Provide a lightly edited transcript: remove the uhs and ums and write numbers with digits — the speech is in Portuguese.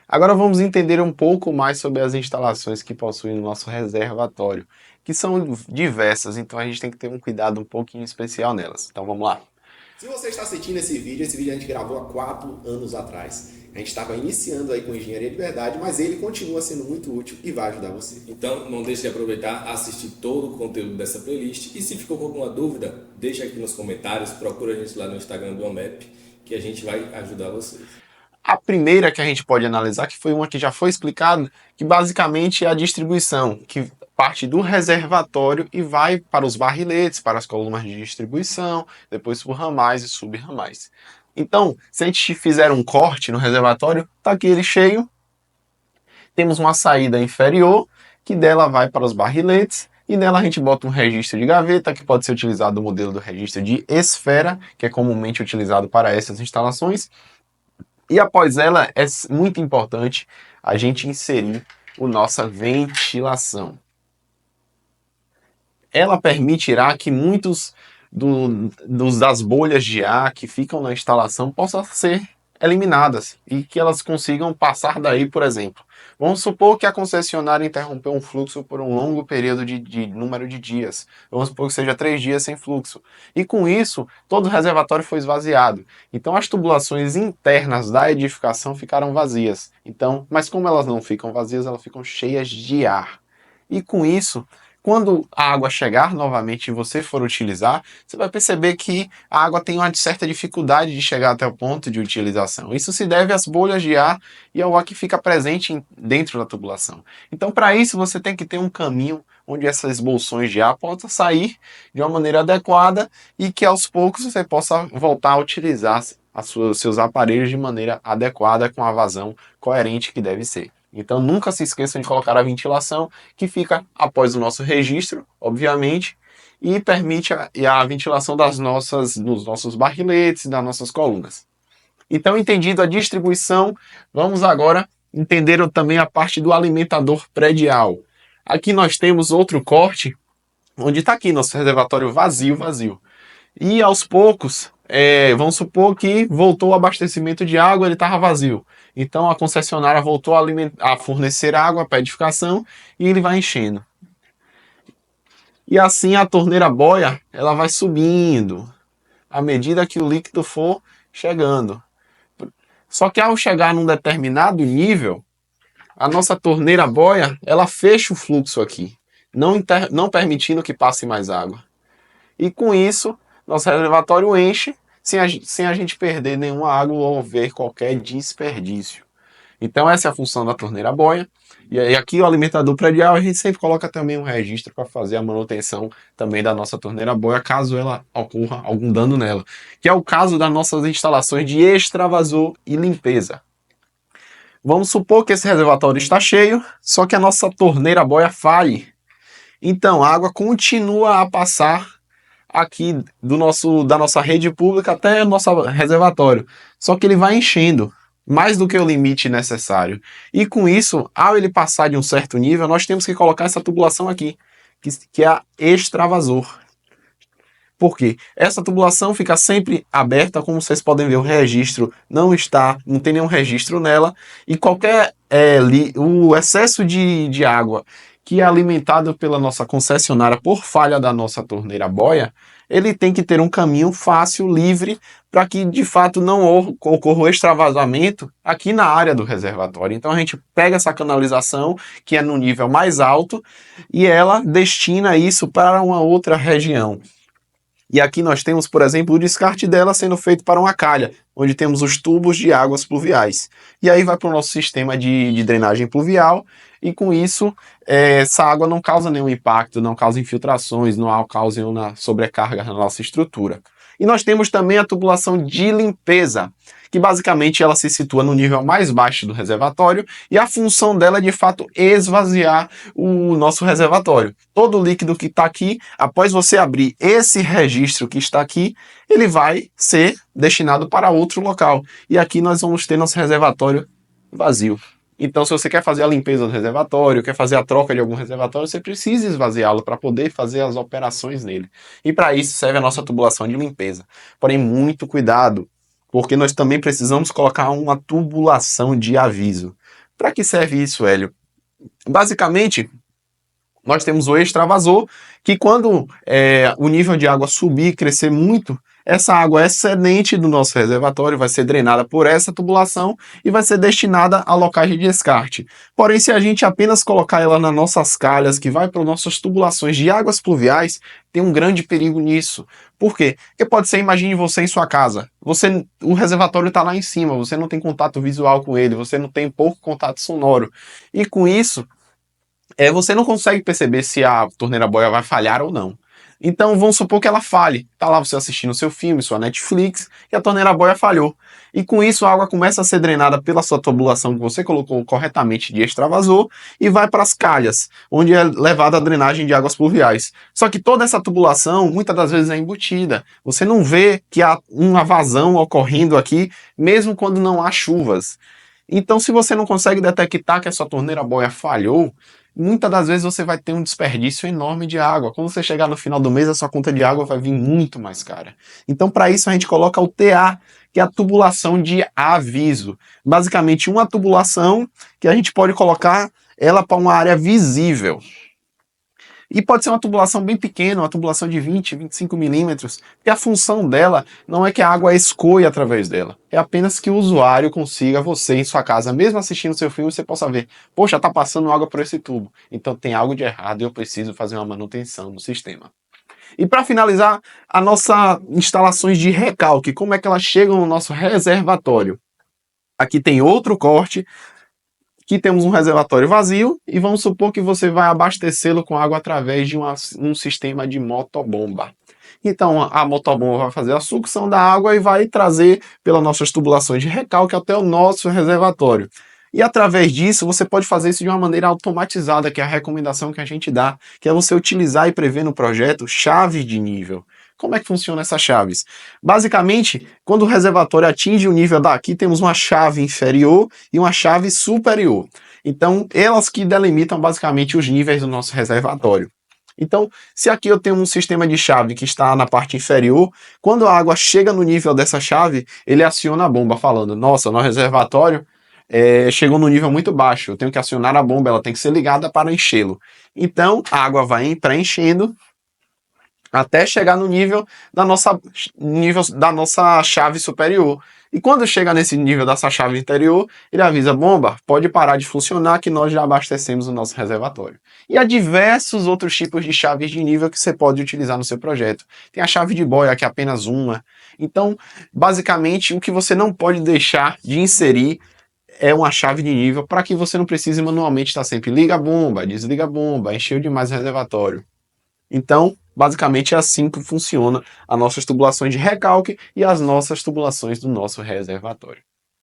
Agora vamos entender um pouco mais sobre as instalações que possuem no nosso reservatório, que são diversas, então a gente tem que ter um cuidado um pouquinho especial nelas. Então vamos lá. Se você está assistindo esse vídeo a gente gravou há 4 anos atrás. A gente estava iniciando aí com engenharia de verdade, mas ele continua sendo muito útil e vai ajudar você. Então não deixe de aproveitar, assistir todo o conteúdo dessa playlist e se ficou com alguma dúvida, deixa aqui nos comentários, procura a gente lá no Instagram do AMAP que a gente vai ajudar vocês. A primeira que a gente pode analisar, que foi uma que já foi explicada, que basicamente é a distribuição, que parte do reservatório e vai para os barriletes, para as colunas de distribuição, depois por ramais e sub-ramais. Então, se a gente fizer um corte no reservatório, está aqui ele cheio, temos uma saída inferior, que dela vai para os barriletes, e nela a gente bota um registro de gaveta, que pode ser utilizado no modelo do registro de esfera, que é comumente utilizado para essas instalações. E após ela, é muito importante a gente inserir a nossa ventilação. Ela permitirá que muitos das bolhas de ar que ficam na instalação possam ser eliminadas e que elas consigam passar daí, por exemplo. Vamos supor que a concessionária interrompeu um fluxo por um longo período de número de dias. Vamos supor que seja 3 dias sem fluxo. E com isso, todo o reservatório foi esvaziado. Então as tubulações internas da edificação ficaram vazias. Então, mas como elas não ficam vazias, elas ficam cheias de ar. E com isso, quando a água chegar novamente e você for utilizar, você vai perceber que a água tem uma certa dificuldade de chegar até o ponto de utilização. Isso se deve às bolhas de ar e ao ar que fica presente dentro da tubulação. Então, para isso, você tem que ter um caminho onde essas bolsões de ar possam sair de uma maneira adequada e que aos poucos você possa voltar a utilizar seus aparelhos de maneira adequada, com a vazão coerente que deve ser. Então nunca se esqueçam de colocar a ventilação, que fica após o nosso registro, obviamente, e permite a ventilação dos nossos barriletes, das nossas colunas. Então, entendido a distribuição, vamos agora entender também a parte do alimentador predial. Aqui nós temos outro corte, onde está aqui nosso reservatório vazio. E aos poucos, vamos supor que voltou o abastecimento de água, ele estava vazio. Então a concessionária voltou a fornecer água para a edificação e ele vai enchendo. E assim a torneira boia, ela vai subindo à medida que o líquido for chegando. Só que ao chegar num determinado nível, a nossa torneira boia, ela fecha o fluxo aqui, não permitindo que passe mais água. E com isso, nosso reservatório enche sem a gente perder nenhuma água ou haver qualquer desperdício. Então essa é a função da torneira boia. E aí aqui o alimentador predial a gente sempre coloca também um registro para fazer a manutenção também da nossa torneira boia, caso ela ocorra algum dano nela. Que é o caso das nossas instalações de extravasor e limpeza. Vamos supor que esse reservatório está cheio, só que a nossa torneira boia falhe. Então a água continua a passar aqui da nossa rede pública até o nosso reservatório. Só que ele vai enchendo mais do que o limite necessário. E com isso, ao ele passar de um certo nível, nós temos que colocar essa tubulação aqui, que é a extravasor. Por quê? Essa tubulação fica sempre aberta, como vocês podem ver, o registro não tem nenhum registro nela, e o excesso de água que é alimentado pela nossa concessionária por falha da nossa torneira boia, ele tem que ter um caminho fácil, livre, para que de fato não ocorra o extravasamento aqui na área do reservatório. Então a gente pega essa canalização, que é no nível mais alto, e ela destina isso para uma outra região. E aqui nós temos, por exemplo, o descarte dela sendo feito para uma calha, onde temos os tubos de águas pluviais. E aí vai para o nosso sistema de drenagem pluvial, e com isso essa água não causa nenhum impacto, não causa infiltrações, não causa nenhuma sobrecarga na nossa estrutura. E nós temos também a tubulação de limpeza, que basicamente ela se situa no nível mais baixo do reservatório e a função dela é de fato esvaziar o nosso reservatório. Todo o líquido que está aqui, após você abrir esse registro que está aqui, ele vai ser destinado para outro local. E aqui nós vamos ter nosso reservatório vazio. Então, se você quer fazer a limpeza do reservatório, quer fazer a troca de algum reservatório, você precisa esvaziá-lo para poder fazer as operações nele. E para isso serve a nossa tubulação de limpeza. Porém, muito cuidado, porque nós também precisamos colocar uma tubulação de aviso. Para que serve isso, Hélio? Basicamente, nós temos o extravasor, que quando o nível de água subir, crescer muito, essa água excedente do nosso reservatório vai ser drenada por essa tubulação e vai ser destinada a locais de descarte. Porém, se a gente apenas colocar ela nas nossas calhas, que vai para nossas tubulações de águas pluviais, tem um grande perigo nisso. Por quê? Porque pode ser, imagine você em sua casa. O reservatório está lá em cima, você não tem contato visual com ele, você não tem pouco contato sonoro. E com isso, você não consegue perceber se a torneira boia vai falhar ou não. Então vamos supor que ela falhe. Tá lá você assistindo seu filme, sua Netflix, e a torneira boia falhou. E com isso a água começa a ser drenada pela sua tubulação que você colocou corretamente de extravasor e vai para as calhas, onde é levada a drenagem de águas pluviais. Só que toda essa tubulação muitas das vezes é embutida. Você não vê que há uma vazão ocorrendo aqui, mesmo quando não há chuvas. Então, se você não consegue detectar que a sua torneira boia falhou, muitas das vezes você vai ter um desperdício enorme de água. Quando você chegar no final do mês, a sua conta de água vai vir muito mais cara. Então, para isso, a gente coloca o TA, que é a tubulação de aviso. Basicamente, uma tubulação que a gente pode colocar ela para uma área visível. E pode ser uma tubulação bem pequena, uma tubulação de 20, 25 milímetros, porque a função dela não é que a água escoe através dela, é apenas que o usuário consiga, você em sua casa, mesmo assistindo seu filme, você possa ver, poxa, tá passando água por esse tubo, então tem algo de errado e eu preciso fazer uma manutenção no sistema. E para finalizar, a nossa instalações de recalque, como é que elas chegam no nosso reservatório? Aqui tem outro corte, que temos um reservatório vazio e vamos supor que você vai abastecê-lo com água através de um sistema de motobomba. Então a motobomba vai fazer a sucção da água e vai trazer pelas nossas tubulações de recalque até o nosso reservatório. E através disso você pode fazer isso de uma maneira automatizada, que é a recomendação que a gente dá, que é você utilizar e prever no projeto chaves de nível. Como é que funciona essas chaves? Basicamente, quando o reservatório atinge o nível daqui, temos uma chave inferior e uma chave superior. Então, elas que delimitam basicamente os níveis do nosso reservatório. Então, se aqui eu tenho um sistema de chave que está na parte inferior, quando a água chega no nível dessa chave, ele aciona a bomba falando, nossa, no reservatório chegou no nível muito baixo, eu tenho que acionar a bomba, ela tem que ser ligada para enchê-lo. Então, a água vai preenchendo até chegar no nível da nossa chave superior. E quando chega nesse nível dessa chave interior, ele avisa, bomba, pode parar de funcionar que nós já abastecemos o nosso reservatório. E há diversos outros tipos de chaves de nível que você pode utilizar no seu projeto. Tem a chave de boia, que é apenas uma. Então, basicamente, o que você não pode deixar de inserir é uma chave de nível para que você não precise manualmente estar sempre liga a bomba, desliga a bomba, encheu demais o reservatório. Então, basicamente é assim que funciona as nossas tubulações de recalque e as nossas tubulações do nosso reservatório.